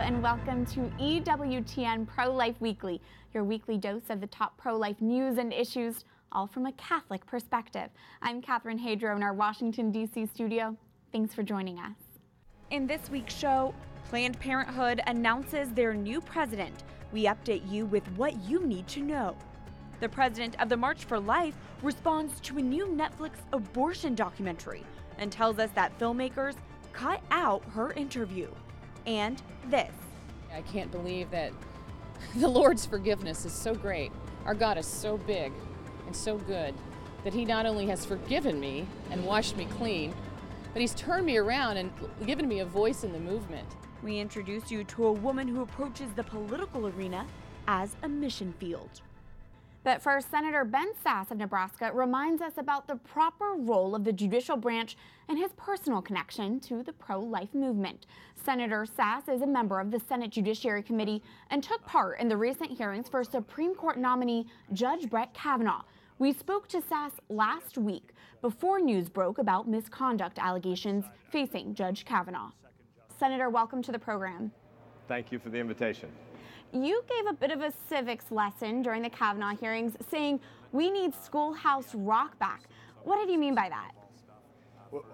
and welcome to EWTN Pro-Life Weekly, your weekly dose of the top pro-life news and issues, all from a Catholic perspective. I'm Catherine Hadro in our Washington, D.C. studio. Thanks for joining us. In this week's show, Planned Parenthood announces their new president. We update you with what you need to know. The president of the March for Life responds to a new Netflix abortion documentary and tells us that filmmakers cut out her interview. And this. I can't believe that the Lord's forgiveness is so great. Our God is so big and so good that he not only has forgiven me and washed me clean, but he's turned me around and given me a voice in the movement. We introduce you to a woman who approaches the political arena as a mission field. But first, Senator Ben Sasse of Nebraska reminds us about the proper role of the judicial branch and his personal connection to the pro-life movement. Senator Sasse is a member of the Senate Judiciary Committee and took part in the recent hearings for Supreme Court nominee Judge Brett Kavanaugh. We spoke to Sasse last week before news broke about misconduct allegations facing Judge Kavanaugh. Senator, welcome to the program. Thank you for the invitation. You gave a bit of a civics lesson during the Kavanaugh hearings, saying we need schoolhouse rock back. What did you mean by that?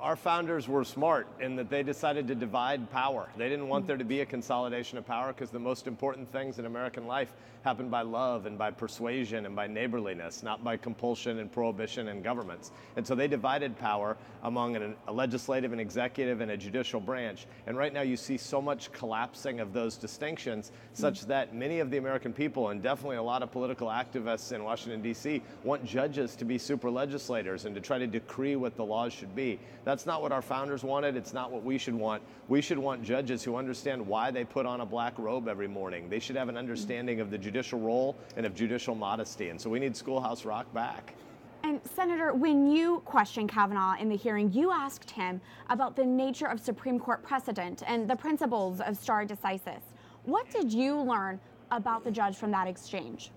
Our founders were smart in that they decided to divide power. They didn't want there to be a consolidation of power because the most important things in American life happen by love and by persuasion and by neighborliness, not by compulsion and prohibition and governments. And so they divided power among a legislative, an executive, and a judicial branch. And right now you see so much collapsing of those distinctions such that many of the American people, and definitely a lot of political activists in Washington, D.C., want judges to be super legislators and to try to decree what the laws should be. That's not what our founders wanted. It's not what we should want. We should want judges who understand why they put on a black robe every morning. They should have an understanding of the judicial role and of judicial modesty. And so we need schoolhouse rock back. And Senator, when you questioned Kavanaugh in the hearing, you asked him about the nature of Supreme Court precedent and the principles of stare decisis. What did you learn about the judge from that exchange?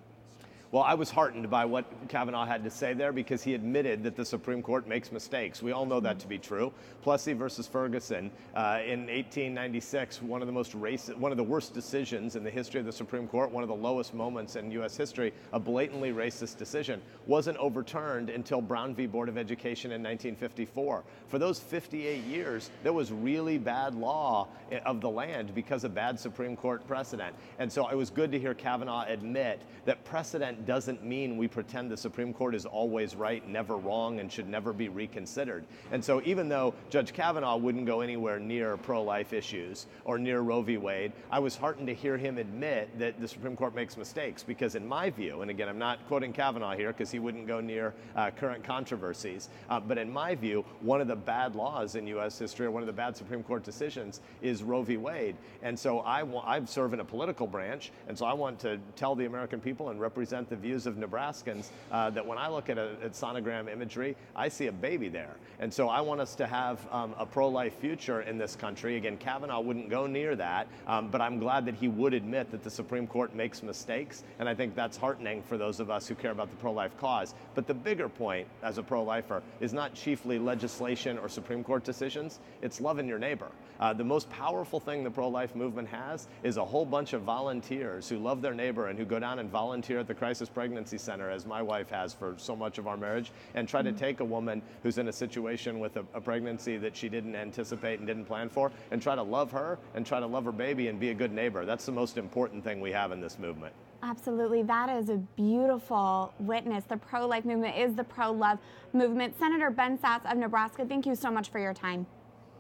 Well, I was heartened by what Kavanaugh had to say there because he admitted that the Supreme Court makes mistakes. We all know that to be true. Plessy versus Ferguson in 1896, one of the worst decisions in the history of the Supreme Court, one of the lowest moments in U.S. history, a blatantly racist decision, wasn't overturned until Brown v. Board of Education in 1954. For those 58 years, there was really bad law of the land because of bad Supreme Court precedent. And so it was good to hear Kavanaugh admit that precedent doesn't mean we pretend the Supreme Court is always right, never wrong, and should never be reconsidered. And so even though Judge Kavanaugh wouldn't go anywhere near pro-life issues or near Roe v. Wade, I was heartened to hear him admit that the Supreme Court makes mistakes because in my view, and again, I'm not quoting Kavanaugh here because he wouldn't go near current controversies, but in my view, one of the bad laws in U.S. history or one of the bad Supreme Court decisions is Roe v. Wade. And so I serve in a political branch, and so I want to tell the American people and represent the views of Nebraskans that when I look at sonogram imagery, I see a baby there. And so I want us to have a pro-life future in this country. Again, Kavanaugh wouldn't go near that, but I'm glad that he would admit that the Supreme Court makes mistakes, and I think that's heartening for those of us who care about the pro-life cause. But the bigger point as a pro-lifer is not chiefly legislation or Supreme Court decisions, it's loving your neighbor. The most powerful thing the pro-life movement has is a whole bunch of volunteers who love their neighbor and who go down and volunteer at the Crisis Pregnancy Center, as my wife has for so much of our marriage, and try to take a woman who's in a situation with a pregnancy that she didn't anticipate and didn't plan for, and try to love her and try to love her baby and be a good neighbor. That's the most important thing we have in this movement. Absolutely. That is a beautiful witness. The pro-life movement is the pro-love movement. Senator Ben Sasse of Nebraska, thank you so much for your time.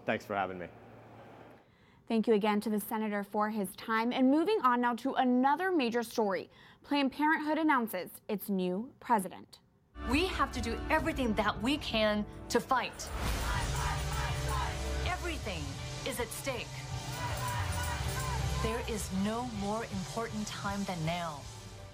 Thanks for having me. Thank you again to the senator for his time. And moving on now to another major story. Planned Parenthood announces its new president. We have to do everything that we can to fight. Everything is at stake. There is no more important time than now.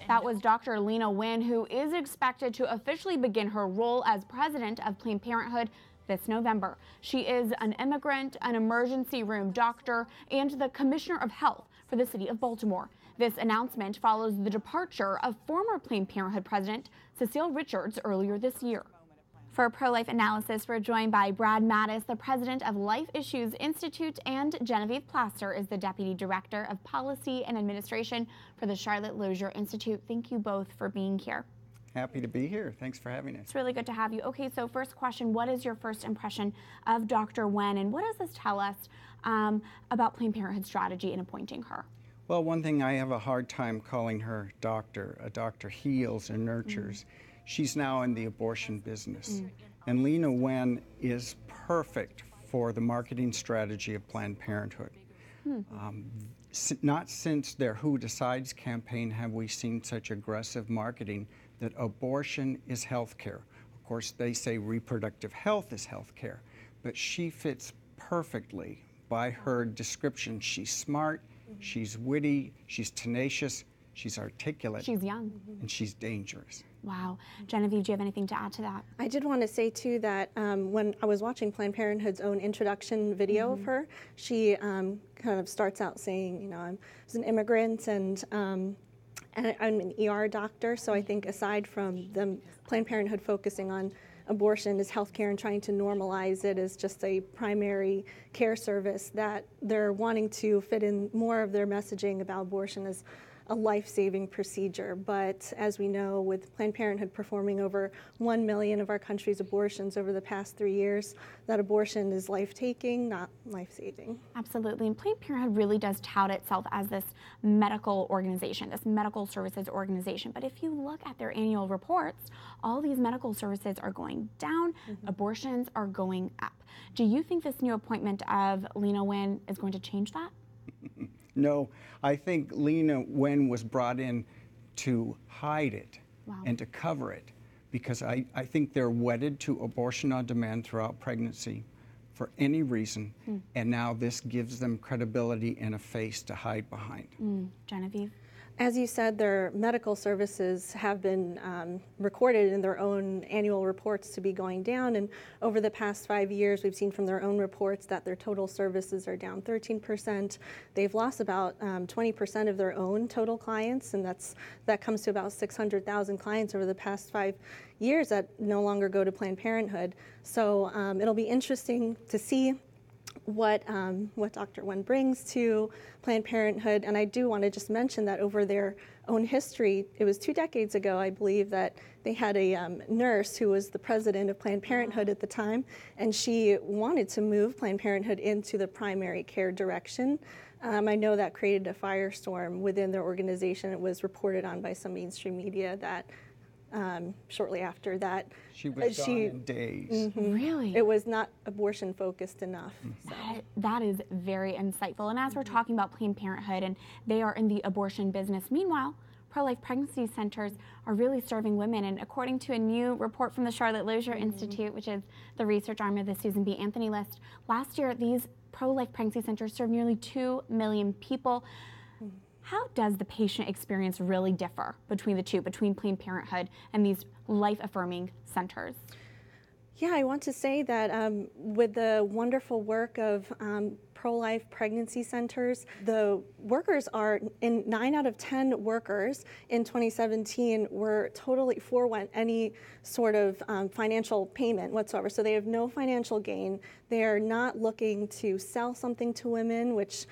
That was Dr. Leana Wen, who is expected to officially begin her role as president of Planned Parenthood this November. She is an immigrant, an emergency room doctor, and the commissioner of health for the city of Baltimore. This announcement follows the departure of former Planned Parenthood president Cecile Richards earlier this year. For pro-life analysis, we're joined by Brad Mattis, the president of Life Issues Institute, and Genevieve Plaster is the deputy director of policy and administration for the Charlotte Lozier Institute. Thank you both for being here. Happy to be here. Thanks for having us. It's really good to have you. Okay, so first question, what is your first impression of Dr. Wen, and what does this tell us about Planned Parenthood's strategy in appointing her? Well, one thing, I have a hard time calling her doctor. A doctor heals and nurtures. She's now in the abortion business. And Leana Wen is perfect for the marketing strategy of Planned Parenthood. Not since their Who Decides campaign have we seen such aggressive marketing that abortion is health care. Of course, they say reproductive health is health care, but she fits perfectly by her description. She's smart, she's witty, she's tenacious, she's articulate. She's young. And she's dangerous. Wow. Genevieve, do you have anything to add to that? I did want to say, too, that when I was watching Planned Parenthood's own introduction video of her, she kind of starts out saying, you know, I was an immigrant and I'm an ER doctor, so I think aside from them, Planned Parenthood focusing on abortion as healthcare and trying to normalize it as just a primary care service, that they're wanting to fit in more of their messaging about abortion as a life-saving procedure. But as we know, with Planned Parenthood performing over 1 million of our country's abortions over the past 3 years, that abortion is life-taking, not life-saving. Absolutely, and Planned Parenthood really does tout itself as this medical organization, this medical services organization. But if you look at their annual reports, all these medical services are going down, abortions are going up. Do you think this new appointment of Leana Wen is going to change that? No, I think Leana Wen was brought in to hide it and to cover it, because I think they're wedded to abortion on demand throughout pregnancy for any reason, and now this gives them credibility and a face to hide behind. Genevieve? As you said, their medical services have been recorded in their own annual reports to be going down, and over the past 5 years, we've seen from their own reports that their total services are down 13%. They've lost about 20% of their own total clients, and that comes to about 600,000 clients over the past 5 years that no longer go to Planned Parenthood. So it'll be interesting to see what Dr. Wen brings to Planned Parenthood. And I do want to just mention that over their own history, it was 2 decades ago, I believe, that they had a nurse who was the president of Planned Parenthood at the time, and she wanted to move Planned Parenthood into the primary care direction. I know that created a firestorm within their organization. It was reported on by some mainstream media that shortly after that, she was gone in days. Really? It was not abortion focused enough. So. That is very insightful. And as we're talking about Planned Parenthood, and they are in the abortion business, meanwhile, pro-life pregnancy centers are really serving women. And according to a new report from the Charlotte Lozier Institute, which is the research arm of the Susan B. Anthony list, last year these pro-life pregnancy centers served nearly 2 million people. How does the patient experience really differ between the two, between Planned Parenthood and these life-affirming centers? Yeah, I want to say that with the wonderful work of pro-life pregnancy centers, the workers are, in 9 out of 10 workers in 2017 were totally forwent any sort of financial payment whatsoever. So they have no financial gain. They are not looking to sell something to women, which,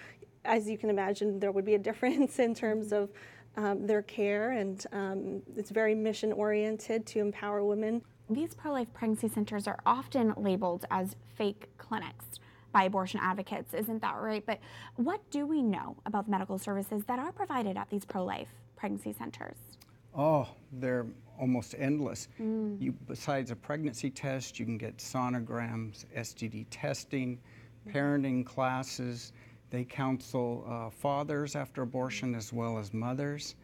as you can imagine, there would be a difference in terms of their care, and it's very mission-oriented to empower women. These pro-life pregnancy centers are often labeled as fake clinics by abortion advocates, isn't that right? But what do we know about the medical services that are provided at these pro-life pregnancy centers? Oh, they're almost endless. Besides a pregnancy test, you can get sonograms, STD testing, parenting classes. They counsel fathers after abortion as well as mothers.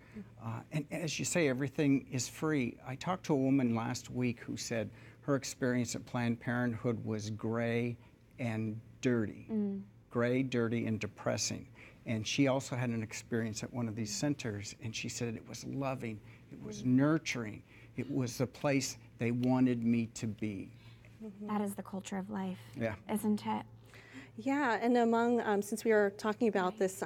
And as you say, everything is free. I talked to a woman last week who said her experience at Planned Parenthood was gray and dirty. Gray, dirty, and depressing. And she also had an experience at one of these centers, and she said it was loving, it was nurturing, it was the place they wanted me to be. That is the culture of life, Yeah. isn't it? Yeah, and among, since we are talking about this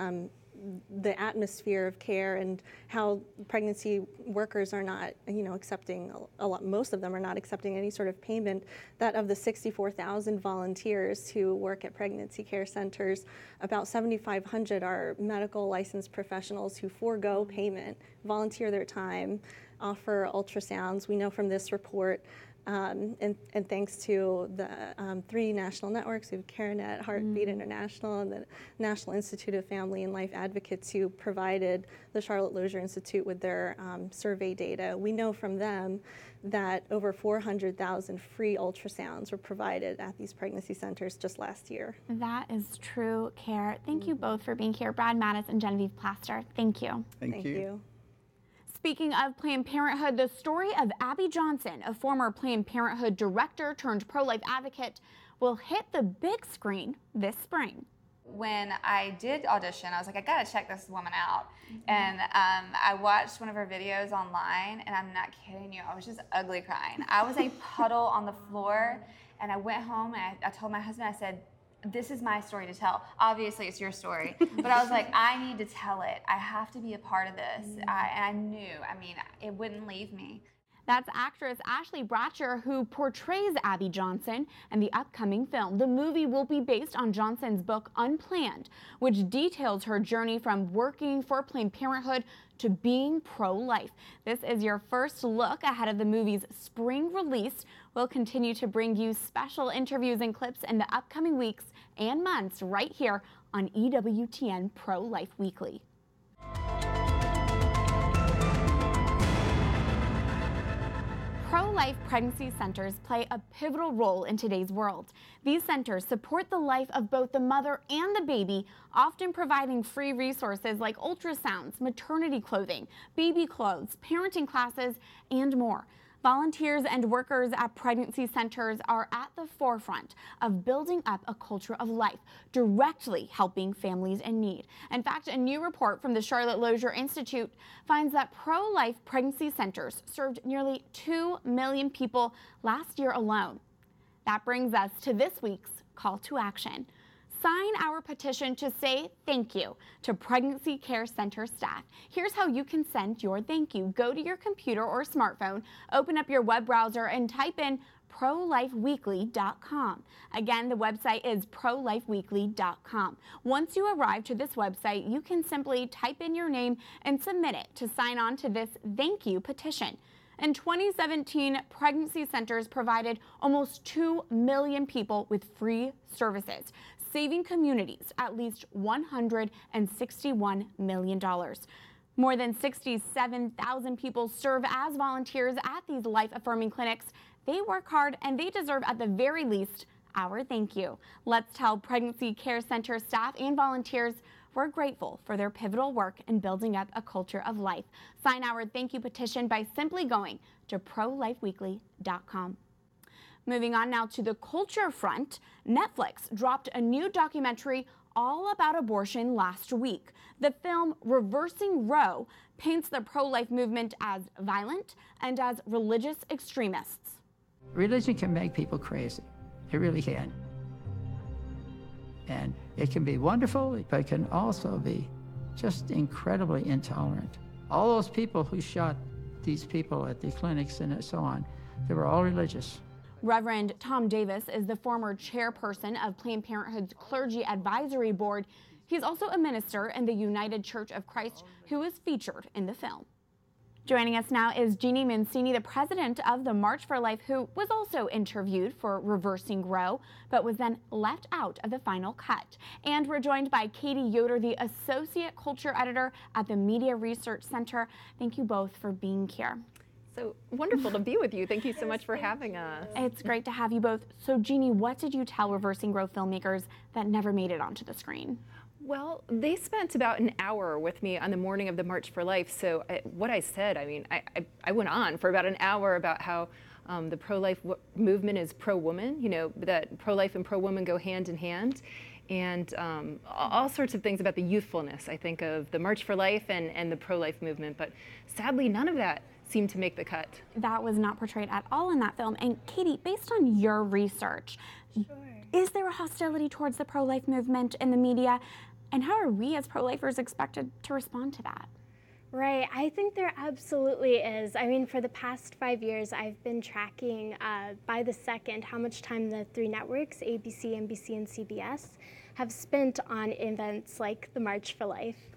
the atmosphere of care and how pregnancy workers are not, accepting most of them are not accepting any sort of payment. That of the 64,000 volunteers who work at pregnancy care centers, about 7,500 are medical licensed professionals who forego payment, volunteer their time, offer ultrasounds. We know from this report, and thanks to the 3 national networks, we have CareNet, Heartbeat International, and the National Institute of Family and Life Advocates, who provided the Charlotte Lozier Institute with their survey data. We know from them that over 400,000 free ultrasounds were provided at these pregnancy centers just last year. That is true care. Thank you both for being here, Brad Mattis and Genevieve Plaster. Thank you. Thank you. Speaking of Planned Parenthood, the story of Abby Johnson, a former Planned Parenthood director turned pro-life advocate, will hit the big screen this spring. When I did audition, I was like, I gotta check this woman out. And I watched one of her videos online, and I'm not kidding you, I was just ugly crying. I was a puddle on the floor, and I went home and I told my husband, I said, this is my story to tell. Obviously, it's your story. But I was like, I need to tell it. I have to be a part of this. And I knew, it wouldn't leave me. That's actress Ashley Bratcher, who portrays Abby Johnson in the upcoming film. The movie will be based on Johnson's book, Unplanned, which details her journey from working for Planned Parenthood to being pro-life. This is your first look ahead of the movie's spring release. We'll continue to bring you special interviews and clips in the upcoming weeks and months right here on EWTN Pro-Life Weekly. Pro-life pregnancy centers play a pivotal role in today's world. These centers support the life of both the mother and the baby, often providing free resources like ultrasounds, maternity clothing, baby clothes, parenting classes, and more. Volunteers and workers at pregnancy centers are at the forefront of building up a culture of life, directly helping families in need. In fact, a new report from the Charlotte Lozier Institute finds that pro-life pregnancy centers served nearly 2 million people last year alone. That brings us to this week's call to action. Sign our petition to say thank you to pregnancy care center staff. Here's how you can send your thank you. Go to your computer or smartphone, open up your web browser, and type in prolifeweekly.com. Again, the website is prolifeweekly.com. Once you arrive to this website, you can simply type in your name and submit it to sign on to this thank you petition. In 2017, pregnancy centers provided almost 2 million people with free services, saving communities at least $161 million. More than 67,000 people serve as volunteers at these life-affirming clinics. They work hard and they deserve, at the very least, our thank you. Let's tell pregnancy care center staff and volunteers we're grateful for their pivotal work in building up a culture of life. Sign our thank you petition by simply going to prolifeweekly.com. Moving on now to the culture front, Netflix dropped a new documentary all about abortion last week. The film Reversing Roe paints the pro-life movement as violent and as religious extremists. Religion can make people crazy. It really can. And it can be wonderful, but it can also be just incredibly intolerant. All those people who shot these people at the clinics and so on, they were all religious. Reverend Tom Davis is the former chairperson of Planned Parenthood's Clergy Advisory Board. He's also a minister in the United Church of Christ who is featured in the film. Joining us now is Jeanne Mancini, the president of the March for Life, who was also interviewed for Reversing Roe, but was then left out of the final cut. And we're joined by Katie Yoder, the associate culture editor at the Media Research Center. Thank you both for being here. So wonderful to be with you. Thank you so much for having us. It's great to have you both. So Jeanne, what did you tell Reversing Roe filmmakers that never made it onto the screen? Well, they spent about an hour with me on the morning of the March for Life. So what I said, I went on for about an hour about how the pro-life movement is pro-woman, you know, that pro-life and pro-woman go hand in hand. And all sorts of things about the youthfulness, I think, of the March for Life and the pro-life movement. But sadly, none of that seemed to make the cut. That was not portrayed at all in that film. And Katie, based on your research, is there a hostility towards the pro-life movement in the media? And how are we as pro-lifers expected to respond to that? Right, I think there absolutely is. I mean, for the past 5 years, I've been tracking by the second how much time the three networks, ABC, NBC, and CBS, have spent on events like the March for Life.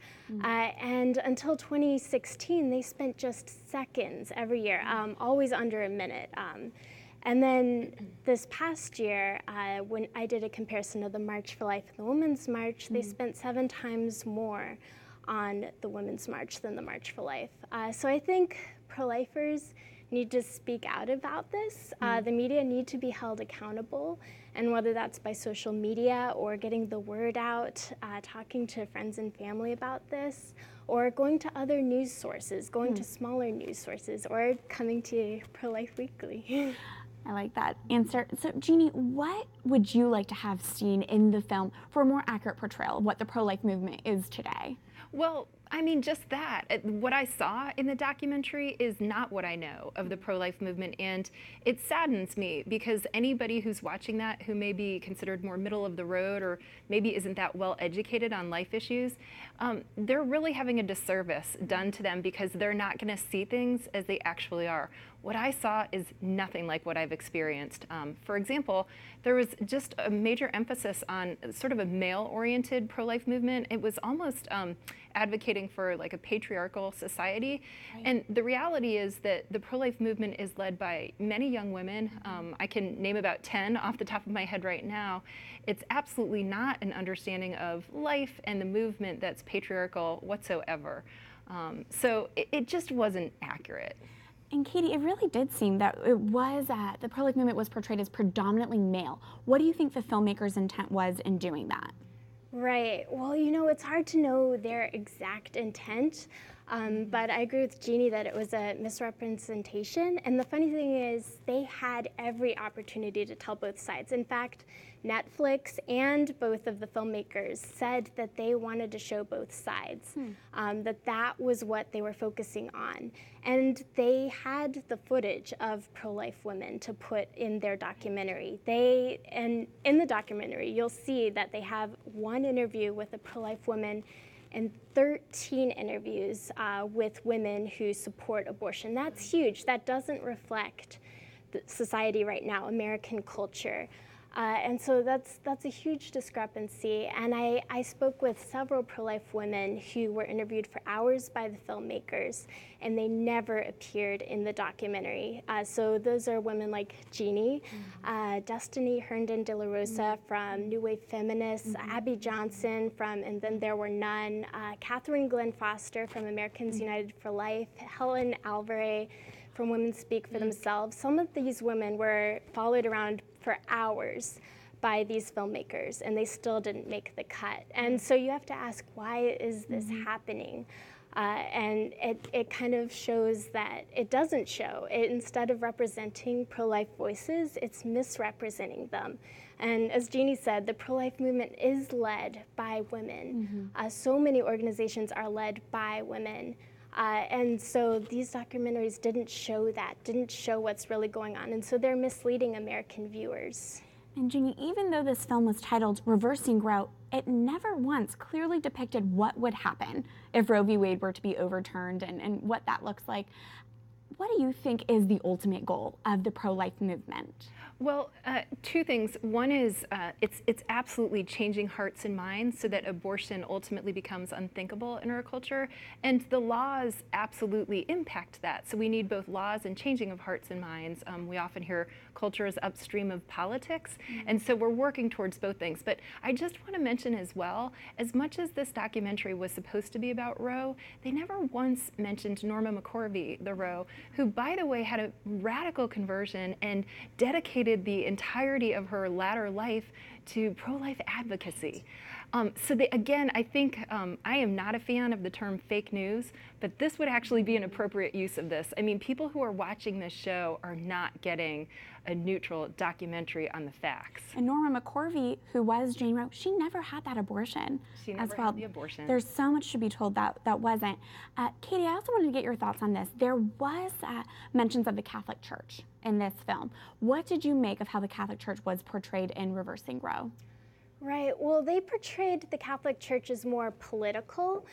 And until 2016, they spent just seconds every year, always under a minute. And then this past year, when I did a comparison of the March for Life and the Women's March, they spent 7 times more on the Women's March than the March for Life. So I think pro-lifers need to speak out about this. The media need to be held accountable, and whether that's by social media or getting the word out, talking to friends and family about this, or going to other news sources, going to smaller news sources, or coming to Pro-Life Weekly. I like that answer. So, Jeannie, what would you like to have seen in the film for a more accurate portrayal of what the pro-life movement is today? Well, I mean, just that. What I saw in the documentary is not what I know of the pro-life movement, and it saddens me because anybody who's watching that who may be considered more middle of the road or maybe isn't that well educated on life issues, they're really having a disservice done to them because they're not going to see things as they actually are. What I saw is nothing like what I've experienced. For example, there was just a major emphasis on sort of a male-oriented pro-life movement. It was almost advocating for like a patriarchal society. Right. And the reality is that the pro-life movement is led by many young women. I can name about 10 off the top of my head right now. It's absolutely not an understanding of life and the movement that's patriarchal whatsoever. So it just wasn't accurate. And Katie, it really did seem that it was the pro-life movement was portrayed as predominantly male. What do you think the filmmakers' intent was in doing that? Right. Well, you know, it's hard to know their exact intent, but I agree with Jeannie that it was a misrepresentation. And the funny thing is, they had every opportunity to tell both sides. In fact, Netflix and both of the filmmakers said that they wanted to show both sides, that was what they were focusing on. And they had the footage of pro-life women to put in their documentary. And in the documentary, you'll see that they have one interview with a pro-life woman and 13 interviews with women who support abortion. That's huge. That doesn't reflect the society right now, American culture. And so that's a huge discrepancy. And I spoke with several pro-life women who were interviewed for hours by the filmmakers, and they never appeared in the documentary. So those are women like Jeannie, Destiny Herndon de la Rosa from New Wave Feminists, Abby Johnson from And Then There Were None, Catherine Glenn Foster from Americans United for Life, Helen Alvarez from Women Speak for Themselves. Some of these women were followed around for hours by these filmmakers, and they still didn't make the cut. And so you have to ask, why is this happening? And it kind of shows that it doesn't show. Instead of representing pro-life voices, it's misrepresenting them. And as Jeannie said, the pro-life movement is led by women. So many organizations are led by women. And so these documentaries didn't show that, didn't show what's really going on. And so they're misleading American viewers. And Jeannie, even though this film was titled Reversing Roe, it never once clearly depicted what would happen if Roe v. Wade were to be overturned and what that looks like. What do you think is the ultimate goal of the pro-life movement? Well, two things. One is it's absolutely changing hearts and minds so that abortion ultimately becomes unthinkable in our culture, and the laws absolutely impact that. So we need both laws and changing of hearts and minds. We often hear culture is upstream of politics, and so we're working towards both things. But I just want to mention as well, as much as this documentary was supposed to be about Roe, they never once mentioned Norma McCorvey, the Roe, who, by the way, had a radical conversion and dedicated the entirety of her latter life to pro-life advocacy. Again, I think I am not a fan of the term fake news, but this would actually be an appropriate use of this. I mean, people who are watching this show are not getting a neutral documentary on the facts. And Norma McCorvey, who was Jane Roe, she never had that abortion. She never had the abortion. There's so much to be told that wasn't. Katie, I also wanted to get your thoughts on this. There was mentions of the Catholic Church in this film. What did you make of how the Catholic Church was portrayed in Reversing Roe? Right. Well, they portrayed the Catholic Church as more political.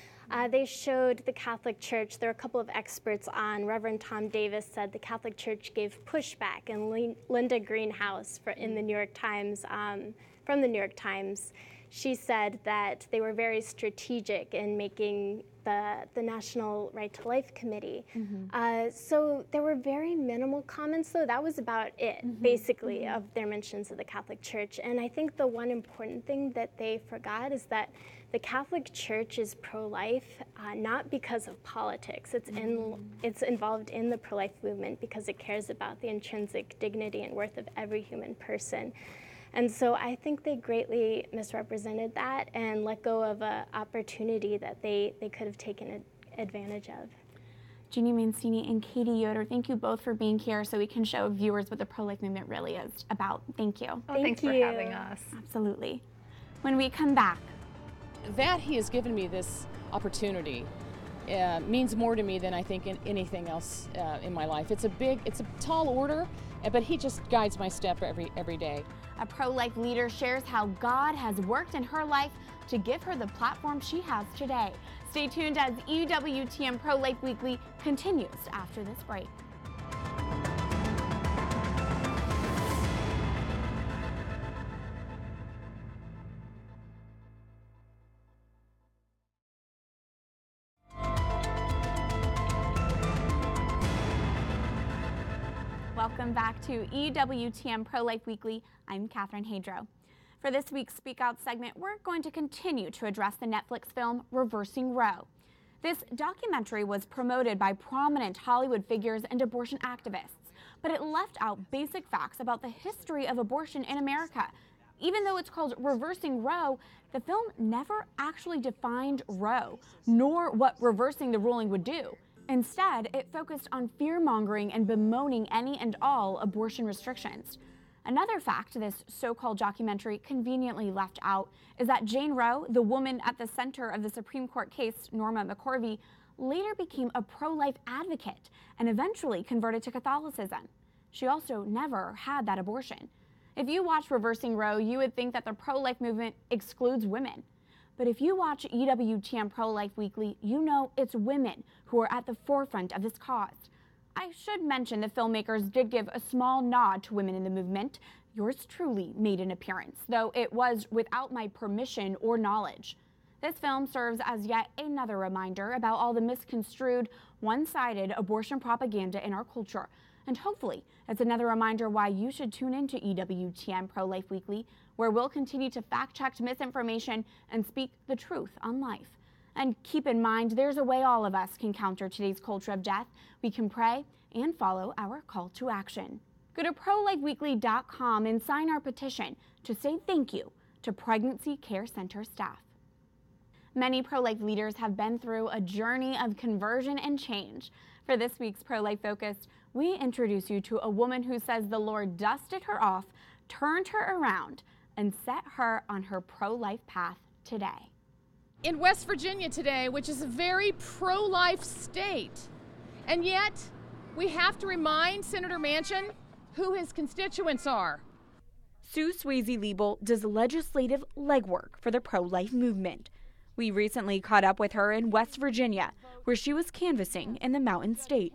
They showed the Catholic Church, there are a couple of experts on, Reverend Tom Davis said the Catholic Church gave pushback, and Linda Greenhouse in the New York Times, from the New York Times, she said that they were very strategic in making the National Right to Life Committee. So there were very minimal comments, though. That was about it, basically, of their mentions of the Catholic Church. And I think the one important thing that they forgot is that the Catholic Church is pro-life, not because of politics. It's involved in the pro-life movement because it cares about the intrinsic dignity and worth of every human person. And so I think they greatly misrepresented that and let go of an opportunity that they could have taken advantage of. Jeanne Mancini and Katie Yoder, thank you both for being here so we can show viewers what the pro-life movement really is about. Thank you. Oh, thanks for having us. Absolutely. When we come back. That he has given me this opportunity means more to me than I think in anything else in my life. It's a tall order, but he just guides my step every day. A pro-life leader shares how God has worked in her life to give her the platform she has today. Stay tuned as EWTN Pro-Life Weekly continues after this break. Welcome back to EWTN Pro-Life Weekly. I'm Catherine Hadro. For this week's Speak Out segment, we're going to continue to address the Netflix film Reversing Roe. This documentary was promoted by prominent Hollywood figures and abortion activists, but it left out basic facts about the history of abortion in America. Even though it's called Reversing Roe, the film never actually defined Roe, nor what reversing the ruling would do. Instead, it focused on fear-mongering and bemoaning any and all abortion restrictions. Another fact this so-called documentary conveniently left out is that Jane Roe, the woman at the center of the Supreme Court case Norma McCorvey, later became a pro-life advocate and eventually converted to Catholicism. She also never had that abortion. If you watch Reversing Roe, you would think that the pro-life movement excludes women. But if you watch EWTN Pro-Life Weekly, you know it's women who are at the forefront of this cause. I should mention the filmmakers did give a small nod to women in the movement. Yours truly made an appearance, though it was without my permission or knowledge. This film serves as yet another reminder about all the misconstrued, one-sided abortion propaganda in our culture. And hopefully, it's another reminder why you should tune into EWTN Pro-Life Weekly, where we'll continue to fact-check misinformation and speak the truth on life. And keep in mind, there's a way all of us can counter today's culture of death. We can pray and follow our call to action. Go to prolifeweekly.com and sign our petition to say thank you to Pregnancy Care Center staff. Many pro-life leaders have been through a journey of conversion and change. For this week's Pro-Life Focus, we introduce you to a woman who says the Lord dusted her off, turned her around, and set her on her pro-life path today. In West Virginia today, which is a very pro-life state, and yet we have to remind Senator Manchin who his constituents are. Sue Swayze-Liebel does legislative legwork for the pro-life movement. We recently caught up with her in West Virginia, where she was canvassing in the Mountain State.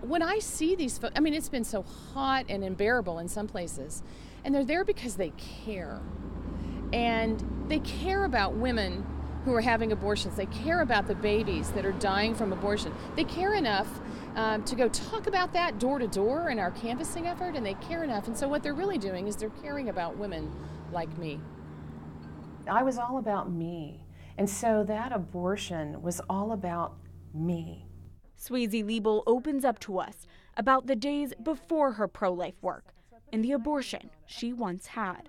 When I see these folks, I mean, it's been so hot and unbearable in some places, and they're there because they care. And they care about women who are having abortions. They care about the babies that are dying from abortion. They care enough to go talk about that door to door in our canvassing effort, and they care enough. And so what they're really doing is they're caring about women like me. I was all about me. And so that abortion was all about me. Swayze-Liebel opens up to us about the days before her pro-life work and the abortion she once had.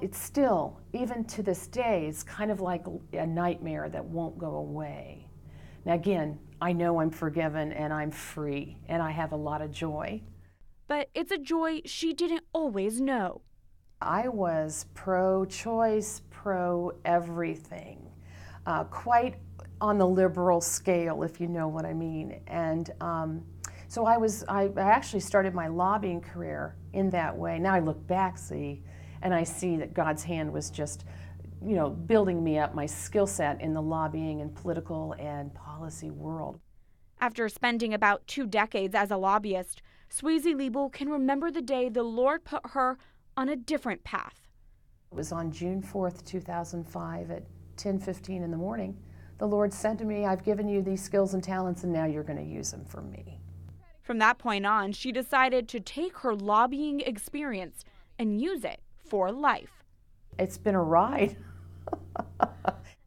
It's still, even to this day, it's kind of like a nightmare that won't go away. Now again, I know I'm forgiven and I'm free and I have a lot of joy. But it's a joy she didn't always know. I was pro-choice, pro-everything, quite on the liberal scale, if you know what I mean. And so I actually started my lobbying career in that way. Now I look back, and I see that God's hand was just you know, building me up my skill set in the lobbying and political and policy world. After spending about 2 decades as a lobbyist, Swayze Liebel can remember the day the Lord put her on a different path. It was on June 4th, 2005 at 10:15 in the morning. The Lord said to me, I've given you these skills and talents and now you're going to use them for me. From that point on, she decided to take her lobbying experience and use it for life. It's been a ride.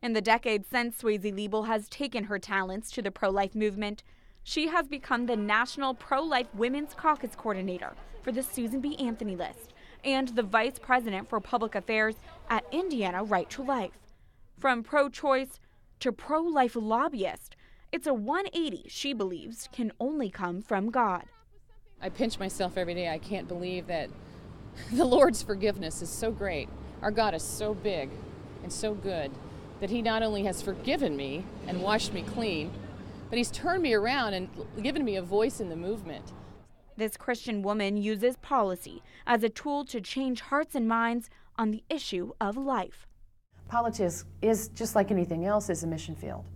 In the decades since Swayze Liebel has taken her talents to the pro-life movement, she has become the National Pro-Life Women's Caucus Coordinator for the Susan B. Anthony List and the Vice President for Public Affairs at Indiana Right to Life. From pro-choice to pro-life lobbyist, it's a 180 she believes can only come from God. I pinch myself every day. I can't believe that the Lord's forgiveness is so great. Our God is so big and so good that he not only has forgiven me and washed me clean, but he's turned me around and given me a voice in the movement. This Christian woman uses policy as a tool to change hearts and minds on the issue of life. Politics is, just like anything else, is a mission field.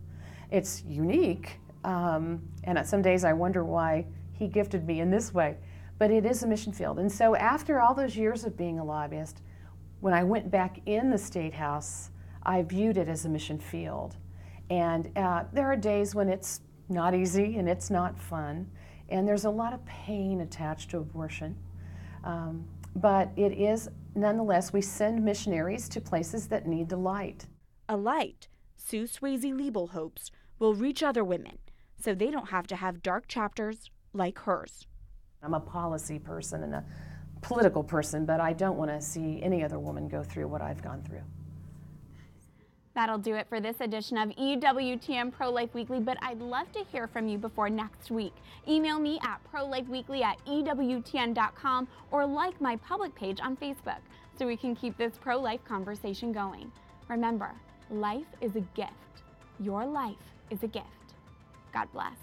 It's unique, and some days I wonder why he gifted me in this way, but it is a mission field. And so after all those years of being a lobbyist, when I went back in the State House, I viewed it as a mission field. And there are days when it's not easy and it's not fun, and there's a lot of pain attached to abortion. But it is, nonetheless, we send missionaries to places that need the light. A light Sue Swayze Liebel hopes will reach other women so they don't have to have dark chapters like hers. I'm a policy person and a political person, but I don't want to see any other woman go through what I've gone through. That'll do it for this edition of EWTN Pro-Life Weekly, but I'd love to hear from you before next week. Email me at prolifeweekly@ewtn.com or like my public page on Facebook so we can keep this pro-life conversation going. Remember, life is a gift. Your life is a gift. God bless.